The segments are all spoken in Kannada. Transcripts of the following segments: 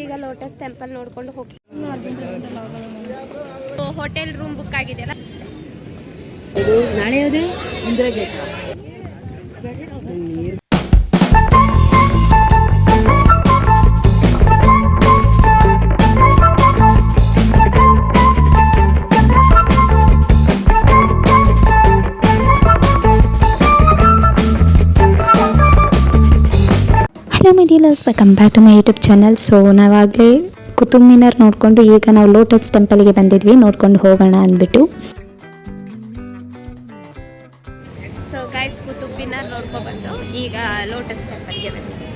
ಈಗ ಲೋಟಸ್ ಟೆಂಪಲ್ ನೋಡ್ಕೊಂಡು ಹೋಗ್ತೀವಿ. ಹೋಟೆಲ್ ರೂಮ್ ಬುಕ್ ಆಗಿದೆಯಲ್ಲ, ಇದು ನಾಳೆಯೋದೇ India Gate. Hello my dealers, welcome back to my YouTube channel. So ನಾವಾಗಲೇ ಕುತುಬ್ ಮಿನಾರ್ ನೋಡಿಕೊಂಡು ಈಗ ನಾವು ಲೋಟಸ್ ಟೆಂಪಲ್ಗೆ ಬಂದಿದ್ವಿ, ನೋಡ್ಕೊಂಡು ಹೋಗೋಣ ಅಂದ್ಬಿಟ್ಟು. ಸೊ ಗೈಸ್, ಕುತುಬ್ ಮಿನಾರ್ ನೋಡ್ಕೊಬಂದು ಈಗ ಲೋಟಸ್ ಟೆಂಪಲ್ಗೆ ಬಂದಿದ್ವಿ.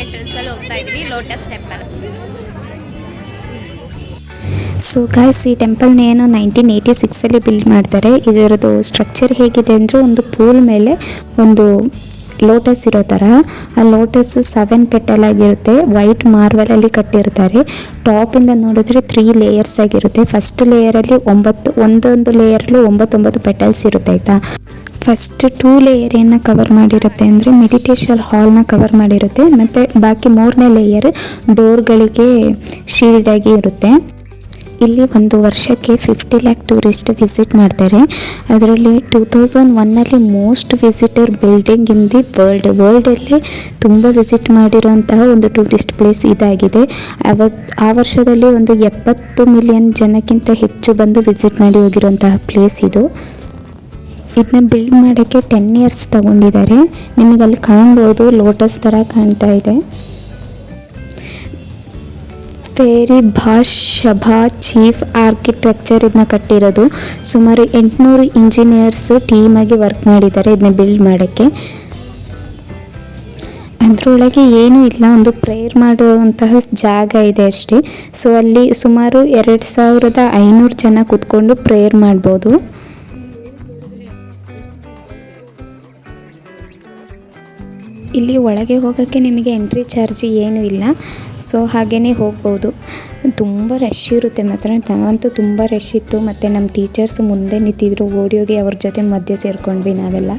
ಎಂಟ್ರೆನ್ಸಲ್ಲಿ ಹೋಗ್ತಾ ಇದ್ವಿ ಲೋಟಸ್ ಟೆಂಪಲ್. ಸೊ ಗಾಯ್ಸ್, ಈ ಟೆಂಪಲ್ನ ಏನೋ 1986 ಬಿಲ್ಡ್ ಮಾಡ್ತಾರೆ. ಇದರದ್ದು ಸ್ಟ್ರಕ್ಚರ್ ಹೇಗಿದೆ ಅಂದರೆ, ಒಂದು ಪೂಲ್ ಮೇಲೆ ಒಂದು ಲೋಟಸ್ ಇರೋ ಥರ. ಆ ಲೋಟಸ್ 7 ಪೆಟಲ್ ಆಗಿರುತ್ತೆ, ವೈಟ್ ಮಾರ್ಬಲಲ್ಲಿ ಕಟ್ಟಿರ್ತಾರೆ. ಟಾಪಿಂದ ನೋಡಿದ್ರೆ 3 ಲೇಯರ್ಸ್ ಆಗಿರುತ್ತೆ. ಫಸ್ಟ್ ಲೇಯರಲ್ಲಿ ಒಂದೊಂದು ಲೇಯರಲ್ಲೂ 9 ಪೆಟಲ್ಸ್ ಇರುತ್ತೆ ಆಯಿತಾ. ಫಸ್ಟ್ 2 ಲೇಯರ್ ಏನು ಕವರ್ ಮಾಡಿರುತ್ತೆ ಅಂದರೆ ಮೆಡಿಟೇಷನ್ ಹಾಲ್ನ ಕವರ್ ಮಾಡಿರುತ್ತೆ, ಮತ್ತು ಬಾಕಿ 3ನೇ ಲೇಯರ್ ಡೋರ್ಗಳಿಗೆ ಶೀಲ್ಡ್ ಆಗಿ ಇರುತ್ತೆ. ಇಲ್ಲಿ ಒಂದು ವರ್ಷಕ್ಕೆ 50 ಲ್ಯಾಕ್ ಟೂರಿಸ್ಟ್ ವಿಸಿಟ್ ಮಾಡ್ತಾರೆ. ಅದರಲ್ಲಿ 2001 most visitor building in the ವರ್ಲ್ಡಲ್ಲಿ ತುಂಬ ವಿಸಿಟ್ ಮಾಡಿರೋಂತಹ ಒಂದು ಟೂರಿಸ್ಟ್ ಪ್ಲೇಸ್ ಇದಾಗಿದೆ. ಆ ವರ್ಷದಲ್ಲಿ ಒಂದು 70 ಮಿಲಿಯನ್ ಜನಕ್ಕಿಂತ ಹೆಚ್ಚು ಬಂದು ವಿಸಿಟ್ ಮಾಡಿ ಹೋಗಿರುವಂತಹ ಪ್ಲೇಸ್ ಇದು. ಇದನ್ನ ಬಿಲ್ಡ್ ಮಾಡೋಕ್ಕೆ 10 ಇಯರ್ಸ್ ತಗೊಂಡಿದ್ದಾರೆ. ನಿಮಗಲ್ಲಿ ಕಾಣ್ಬೋದು, ಲೋಟಸ್ ಥರ ಕಾಣ್ತಾ ಇದೆ. ಫೇರಿ ಭಾಷಭಾ ಚೀಫ್ ಆರ್ಕಿಟೆಕ್ಚರ್ ಇದನ್ನ ಕಟ್ಟಿರೋದು. ಸುಮಾರು 800 ಇಂಜಿನಿಯರ್ಸ್ ಟೀಮಾಗಿ ವರ್ಕ್ ಮಾಡಿದ್ದಾರೆ ಇದನ್ನ ಬಿಲ್ಡ್ ಮಾಡೋಕ್ಕೆ. ಅದರೊಳಗೆ ಏನೂ ಇಲ್ಲ, ಒಂದು ಪ್ರೇಯರ್ ಮಾಡುವಂತಹ ಜಾಗ ಇದೆ ಅಷ್ಟೇ. ಸೊ ಅಲ್ಲಿ ಸುಮಾರು 2500 ಜನ ಕೂತ್ಕೊಂಡು ಪ್ರೇಯರ್ ಮಾಡ್ಬೋದು. ಇಲ್ಲಿ ಒಳಗೆ ಹೋಗೋಕ್ಕೆ ನಿಮಗೆ ಎಂಟ್ರಿ ಚಾರ್ಜ್ ಏನೂ ಇಲ್ಲ, ಸೊ ಹಾಗೇ ಹೋಗ್ಬೋದು. ತುಂಬ ರಶ್ ಇರುತ್ತೆ ಮಾತ್ರ. ನಾವಂತೂ ತುಂಬ ರಶ್ ಇತ್ತು, ಮತ್ತು ನಮ್ಮ ಟೀಚರ್ಸ್ ಮುಂದೆ ನಿಂತಿದ್ರು, ಓಡಿ ಹೋಗಿ ಅವ್ರ ಜೊತೆ ಮಧ್ಯೆ ಸೇರ್ಕೊಂಡ್ವಿ ನಾವೆಲ್ಲ.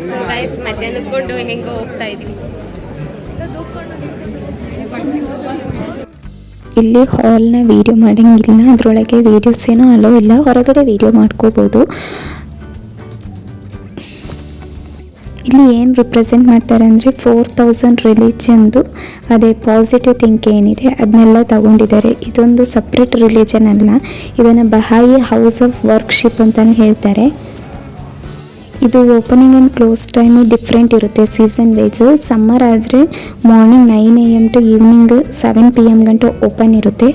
ಸೊ ಗೈಸ್, ಮಧ್ಯಾಹ್ನಕ್ಕೊಂಡು ಹೆಂಗೋ ಹೋಗ್ತಾ ಇದೀವಿ. ಇಲ್ಲಿ ಹಾಲ್ನ ವೀಡಿಯೋ ಮಾಡೋಂಗಿಲ್ಲ, ಅದರೊಳಗೆ ವೀಡಿಯೋಸ್ ಏನೂ ಅಲೋ ಇಲ್ಲ, ಹೊರಗಡೆ ವೀಡಿಯೋ ಮಾಡ್ಕೋಬೋದು. ಇಲ್ಲಿ ಏನು ರಿಪ್ರೆಸೆಂಟ್ ಮಾಡ್ತಾರೆ ಅಂದರೆ 4000 ರಿಲಿಜನ್ದು ಅದೇ ಪಾಸಿಟಿವ್ ಥಿಂಕ್ ಏನಿದೆ ಅದನ್ನೆಲ್ಲ ತಗೊಂಡಿದ್ದಾರೆ. ಇದೊಂದು ಸಪ್ರೇಟ್ ರಿಲಿಜನ್ ಅಲ್ಲ, ಇದನ್ನು ಬಹಾಯಿ ಹೌಸ್ ಆಫ್ ವರ್ಕ್ಶಿಪ್ ಅಂತಲೇ ಹೇಳ್ತಾರೆ. ಇದು opening and close time different ಇರುತ್ತೆ ಸೀಸನ್ ವೈಸು. ಸಮ್ಮರ್ ಆದರೆ morning 9 AM to evening 7 PM ಗಂಟು ಓಪನ್ ಇರುತ್ತೆ.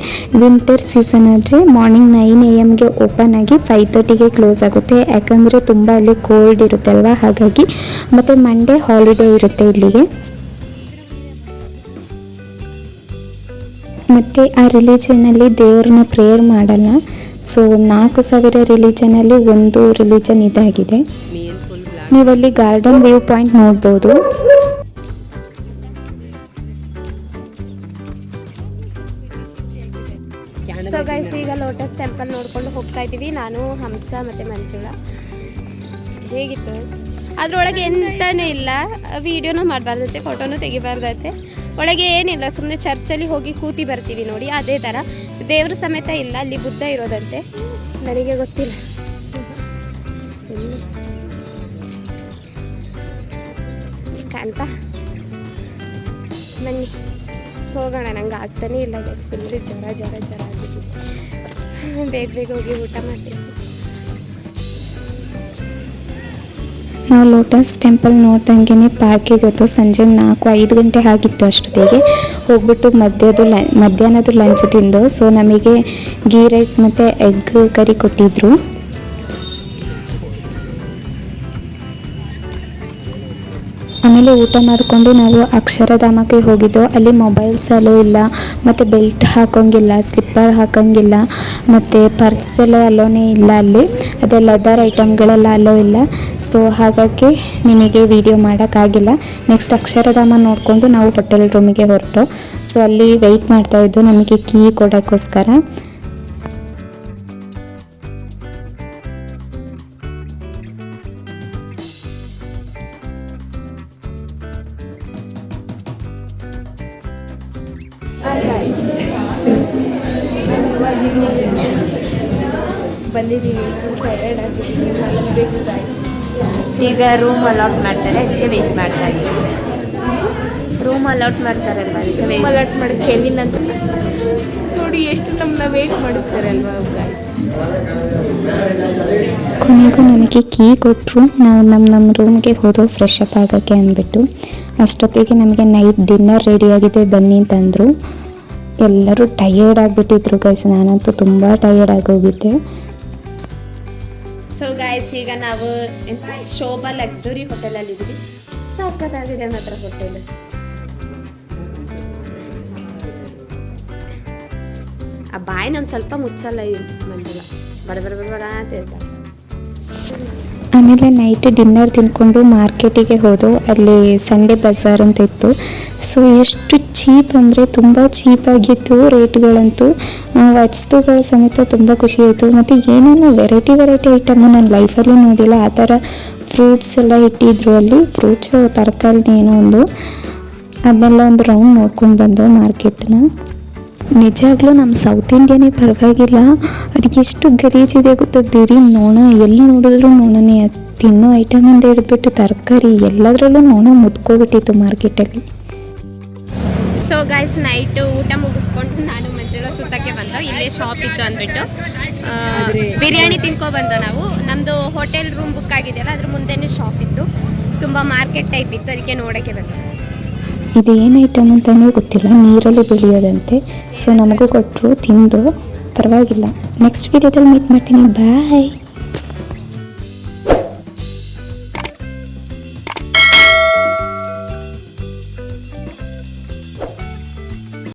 ವಿಂಟರ್ ಸೀಸನ್ ಆದರೆ ಮಾರ್ನಿಂಗ್ 9 AM ಓಪನ್ ಆಗಿ 5:30 ಕ್ಲೋಸ್ ಆಗುತ್ತೆ, ಯಾಕಂದರೆ ತುಂಬ ಅಲ್ಲಿ ಕೋಲ್ಡ್ ಇರುತ್ತೆ ಅಲ್ವಾ, ಹಾಗಾಗಿ. ಮತ್ತು ಮಂಡೇ ಹಾಲಿಡೇ ಇರುತ್ತೆ ಇಲ್ಲಿಗೆ. ಮತ್ತು ಆ ರಿಲಿಜನಲ್ಲಿ ದೇವ್ರನ್ನ ಪ್ರೇಯರ್ ಮಾಡಲ್ಲ. ಸೊ 4000 ರಿಲಿಜನಲ್ಲಿ ಒಂದು ರಿಲಿಜನ್ ಇದಾಗಿದೆ. ನೀವಲ್ಲಿ ಗಾರ್ಡನ್ ವ್ಯೂ ಪಾಯಿಂಟ್ ನೋಡ್ಬೋದು. ಸೊ ಗೈಸ್, ಈಗ ಲೋಟಸ್ ಟೆಂಪಲ್ ನೋಡ್ಕೊಂಡು ಹೋಗ್ತಾ ಇದ್ದೀವಿ. ನಾನು, ಹಂಸ ಮತ್ತು ಮಂಜುಳಾ. ಹೇಗಿತ್ತು? ಅದರೊಳಗೆ ಎಂತನೂ ಇಲ್ಲ, ವಿಡಿಯೋನೂ ಮಾಡಬಾರ್ದೈತೆ, ಫೋಟೋನೂ ತೆಗಿಬಾರ್ದೈತೆ. ಒಳಗೆ ಏನಿಲ್ಲ, ಸುಮ್ಮನೆ ಚರ್ಚಲ್ಲಿ ಹೋಗಿ ಕೂತಿ ಬರ್ತೀವಿ ನೋಡಿ, ಅದೇ ಥರ. ದೇವರು ಸಮೇತ ಇಲ್ಲ, ಅಲ್ಲಿ ಬುದ್ಧ ಇರೋದಂತೆ, ನನಗೆ ಗೊತ್ತಿಲ್ಲ. ಅಂತ ಬನ್ನಿ ಹೋಗೋಣ. ನಂಗೆ ಆಗ್ತಾನೇ ಇಲ್ಲ ಗೈಸ್, ಫುಲ್ ಜ್ವರ ಆಗಿದ್ದು. ಬೇಗ ಹೋಗಿ ಊಟ ಮಾಡ್ತೀನಿ. ನಾವು ಲೋಟಸ್ ಟೆಂಪಲ್ ನೋಡ್ದಂಗೆ ಪಾರ್ಕಿಗೆ ಹೋಯ್ತು. ಸಂಜೆ 4-5 ಗಂಟೆ ಆಗಿತ್ತು ಅಷ್ಟೊತ್ತಿಗೆ. ಹೋಗ್ಬಿಟ್ಟು ಮಧ್ಯಾಹ್ನದ ಲಂಚ್ ತಿಂದು. ಸೊ ನಮಗೆ ಗೀ ರೈಸ್ ಮತ್ತು ಎಗ್ ಕರಿ ಕೊಟ್ಟಿದ್ರು. ಆಮೇಲೆ ಊಟ ಮಾಡಿಕೊಂಡು ನಾವು ಅಕ್ಷರಧಾಮಕ್ಕೆ ಹೋಗಿದ್ದು. ಅಲ್ಲಿ ಮೊಬೈಲ್ಸ್ ಅಲೋ ಇಲ್ಲ, ಮತ್ತು ಬೆಲ್ಟ್ ಹಾಕೋಂಗಿಲ್ಲ, ಸ್ಲಿಪ್ಪರ್ ಹಾಕೋಂಗಿಲ್ಲ, ಮತ್ತು ಪರ್ಸ್ ಎಲ್ಲ ಅಲೋನೇ ಇಲ್ಲ ಅಲ್ಲಿ. ಅದೇ ಲೆದರ್ ಐಟಮ್ಗಳೆಲ್ಲ ಅಲೋ ಇಲ್ಲ. ಸೊ ಹಾಗಾಗಿ ನಿಮಗೆ ವಿಡಿಯೋ ಮಾಡೋಕ್ಕಾಗಿಲ್ಲ. ನೆಕ್ಸ್ಟ್ ಅಕ್ಷರಧಾಮ ನೋಡಿಕೊಂಡು ನಾವು ಹೋಟೆಲ್ ರೂಮಿಗೆ ಹೊರಟು. ಸೊ ಅಲ್ಲಿ ವೆಯ್ಟ್ ಮಾಡ್ತಾಯಿದ್ದು ನಮಗೆ ಕೀ ಕೊಡೋಕ್ಕೋಸ್ಕರ. ಬಂದಿದ್ದೀವಿ, ಟಯರ್ಡ್ ಆಗಿದ್ದೀವಿ, ಮಲಗಬೇಕು ಗಾಯ್ಸ್. ಈಗ ರೂಮ್ ಅಲಾಟ್ ಮಾಡ್ತಾರೆ, ಅದಕ್ಕೆ ವೆಯ್ಟ್ ಮಾಡ್ತಾ ಇದ್ದೀವಿ. ರೂಮ್ ಅಲೌಟ್ ಮಾಡ್ತಾರಲ್ವ, ಅದಕ್ಕೆ ರೂಮ್ ಅಲಾಟ್ ಮಾಡಿ ಕೆವಿನ್ ಅಂತ ನೋಡಿ ಎಷ್ಟು ನಮ್ಮನ್ನ ವೆಯ್ಟ್ ಮಾಡಿಸ್ತಾರೆ ಅಲ್ವಾ ಗಾಯ್ಸ್. ಕೊನೆಗೂ ನಮಗೆ ಕೀ ಕೊಟ್ಟರು. ನಾವು ನಮ್ಮ ರೂಮ್ಗೆ ಹೋದೋ ಫ್ರೆಶ್ ಅಪ್ ಆಗೋಕ್ಕೆ ಅಂದ್ಬಿಟ್ಟು. ಅಷ್ಟೊತ್ತಿಗೆ ನಮಗೆ ನೈಟ್ ಡಿನ್ನರ್ ರೆಡಿಯಾಗಿದೆ ಬನ್ನಿ ಅಂತಂದರು. ಎಲ್ಲರೂ ಟಯರ್ಡ್ ಆಗಿಬಿಟ್ಟಿದ್ರು ಗೈಸ್. ನಾನಂತೂ ತುಂಬ ಟಯರ್ಡ್ ಆಗೋಗಿದ್ದೆ. ಸೊ ಗಾಯ್ಸ್, ಈಗ ನಾವು ಶೋಭಾ ಲಕ್ಸುರಿ ಹೋಟೆಲಲ್ಲಿ ಇದ್ದೀವಿ. ಸಖತ್ತಾಗಿದೆ ಮಾತ್ರ ಹೋಟೆಲ್. ಆ ಬಾಯಿನ ಒಂದು ಸ್ವಲ್ಪ ಮುಚ್ಚಲ್ಲ ಮಂದಿಲ್ಲ, ಬಡ ಅಂತ ಹೇಳ್ತಾರೆ. ಆಮೇಲೆ ನೈಟ್ ಡಿನ್ನರ್ ತಿಂದ್ಕೊಂಡು ಮಾರ್ಕೆಟಿಗೆ ಹೋದೋ. ಅಲ್ಲಿ ಸಂಡೇ ಬಜಾರ್ ಅಂತ ಇತ್ತು. ಸೊ ಎಷ್ಟು ಚೀಪ್ ಅಂದರೆ ತುಂಬ ಚೀಪಾಗಿತ್ತು ರೇಟ್ಗಳಂತೂ. ವಸ್ತುಗಳ ಸಮೇತ ತುಂಬ ಖುಷಿ ಆಯಿತು. ಮತ್ತು ಏನೇನೋ ವೆರೈಟಿ ಐಟಮು ನಾನು ಲೈಫಲ್ಲಿ ನೋಡಿಲ್ಲ. ಆ ಥರ ಫ್ರೂಟ್ಸ್ ಎಲ್ಲ ಇಟ್ಟಿದ್ರು ಅಲ್ಲಿ. ಫ್ರೂಟ್ಸು ತರಕಾರಿ ಏನೋ ಒಂದು, ಅದನ್ನೆಲ್ಲ ಒಂದು ರೌಂಡ್ ನೋಡ್ಕೊಂಡು ಬಂದು ಮಾರ್ಕೆಟ್ನ. ನಿಜಾಗ್ಲೂ ನಮ್ಮ ಸೌತ್ ಇಂಡಿಯಾನೇ ಪರವಾಗಿಲ್ಲ. ಅದಕ್ಕೆ ಎಷ್ಟು ಗಲೀಜಿದೆ ಗೊತ್ತಾ, ಬರೀ ನೋಣ, ಎಲ್ಲಿ ನೋಡಿದ್ರು ನೋಣನೇ. ತಿನ್ನೋ ಐಟಮಿಂದ ಹಿಡಿದ್ಬಿಟ್ಟು ತರಕಾರಿ ಎಲ್ಲದರಲ್ಲೂ ನೋಣ ಮುದ್ಕೋಬಿಟ್ಟಿತ್ತು ಮಾರ್ಕೆಟಲ್ಲಿ. ಸೊ ಗಾಯ್ಸ್, ನೈಟು ಊಟ ಮುಗಿಸ್ಕೊಂಡು ನಾನು ಮಂಜುಳ ಸುತ್ತಕ್ಕೆ ಬಂದೋ. ಇಲ್ಲೇ ಶಾಪ್ ಇತ್ತು ಅಂದ್ಬಿಟ್ಟು ಬಿರಿಯಾನಿ ತಿನ್ಕೊಬಂದೋ ನಾವು. ನಮ್ಮದು ಹೋಟೆಲ್ ರೂಮ್ ಬುಕ್ ಆಗಿದೆಯಲ್ಲ, ಅದ್ರ ಮುಂದೆನೇ ಶಾಪ್ ಇತ್ತು. ತುಂಬ ಮಾರ್ಕೆಟ್ ಟೈಪ್ ಇತ್ತು, ಅದಕ್ಕೆ ನೋಡೋಕ್ಕೆ ಬಂದೋ. ಇದೇನು ಐಟಮ್ ಅಂತಲೇ ಗೊತ್ತಿಲ್ಲ, ನೀರಲ್ಲಿ ಬೆಳೆಯೋದಂತೆ. ಸೊ ನಮಗೂ ಕೊಟ್ಟರು, ತಿಂದು ಪರವಾಗಿಲ್ಲ. ನೆಕ್ಸ್ಟ್ ವಿಡಿಯೋದಲ್ಲಿ ಮೀಟ್ ಮಾಡ್ತೀನಿ. ಬಾಯ್.